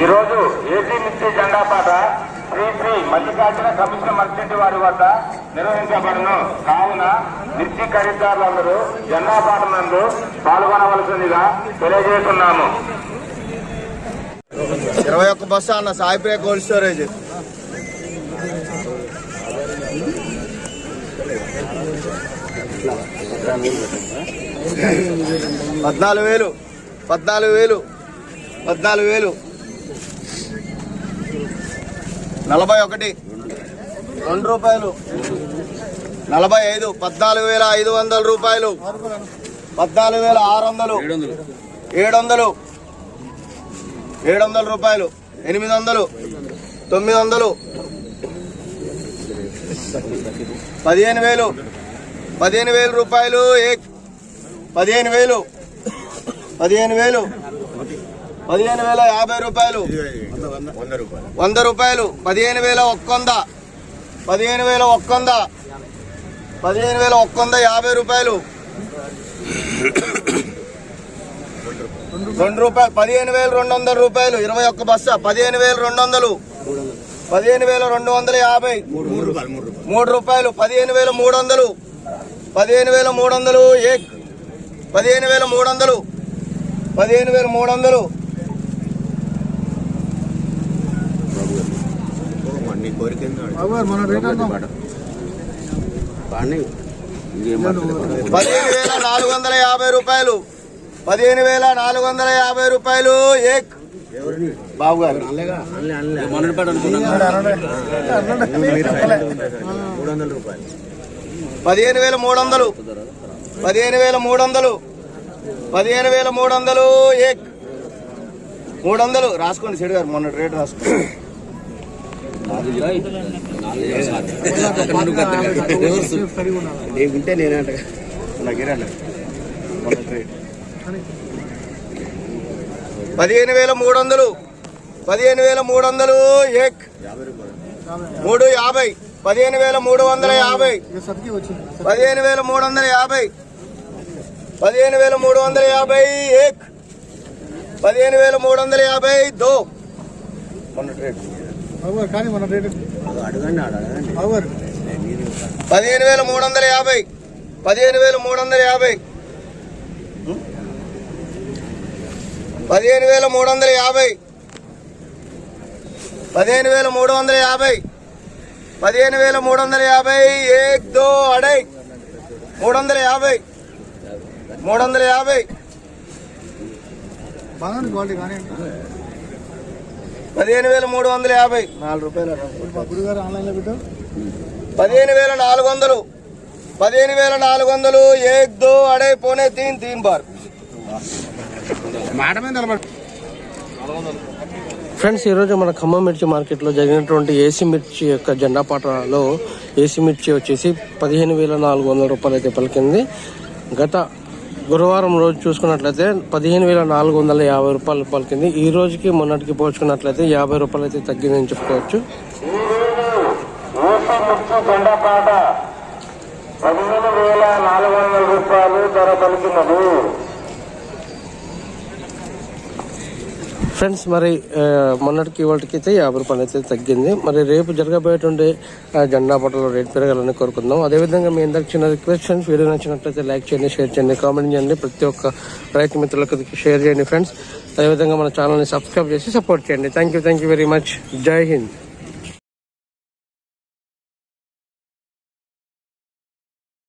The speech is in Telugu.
ఈరోజు ఏసీ మిర్చి జెండా పాట శ్రీ శ్రీ మల్లికార్జున కమిషన్ మర్చెంట్ వారి వద్ద నిర్వహించబడును. కావున మిర్చి ఖరీదారులందరూ జెండా పాట నందు పాల్గొనవలసిందిగా తెలియజేస్తున్నాము. 21 బస్సు అన్న సాయిప్రియ కోల్డ్ స్టోరేజ్. పద్నాలుగు వేలు 41 2 రూపాయలు 45 14,500 రూపాయలు 14,600 700 రూపాయలు 800 900 15,000 రూపాయలు 15,000 50 రూపాయలు 100 రూపాయలు 15,100 50 రూపాయలు 2 రూపాయలు 15,200 రూపాయలు 21 బస్సా 15,200 15,250 3 రూపాయలు 15,300 15,300 15,300 15,450 రూపాయలు 15,450 రూపాయలు బాబు గారు 15,300 300 రాసుకోండి సెడ్ గారు మొన్న రేట్ రాసుకోండి. వింటే నేనంట 15,300 15,300 350 15,350 15,350 15,350 దో మొన్న రేట్ 15,350 15,350 1 2 అడై 350 15,350 4 రూపాయలు 15,400 15,400 1 2 అడై పోనే 3 బార్ ఫ్రెండ్స్, ఈరోజు మన ఖమ్మం మిర్చి మార్కెట్లో జరిగినటువంటి ఏసీ మిర్చి యొక్క జెండా పాటలో ఏసీ మిర్చి వచ్చేసి 15,400 రూపాయలు అయితే పలికింది. గత గురువారం రోజు చూసుకున్నట్లయితే 15,450 రూపాయలు పలికింది. ఈ రోజుకి మొన్నటికి పోల్చుకున్నట్లయితే 50 రూపాయలు అయితే తగ్గిందని చెప్పుకోవచ్చు. జెండా పాట 15,400 రూపాయలు ధర పలికినది. ఫ్రెండ్స్, మరి మొన్నటికి వాటికి అయితే 50 రూపాయలు అయితే తగ్గింది. మరి రేపు జరగబోయేటువంటి జెండా పాటలో రేట్ పెరగాలని కోరుకుందాం. అదేవిధంగా మీ అందరికి చిన్న రిక్వెస్ట్ ఫ్రెండ్స్, వీడియో నచ్చినట్లయితే లైక్ చేయండి, షేర్ చేయండి, కామెంట్ చేయండి, ప్రతి ఒక్క రైతు మిత్రులకు షేర్ చేయండి ఫ్రెండ్స్. అదేవిధంగా మన ఛానల్ని సబ్స్క్రైబ్ చేసి సపోర్ట్ చేయండి. Thank you very much. జై హింద్.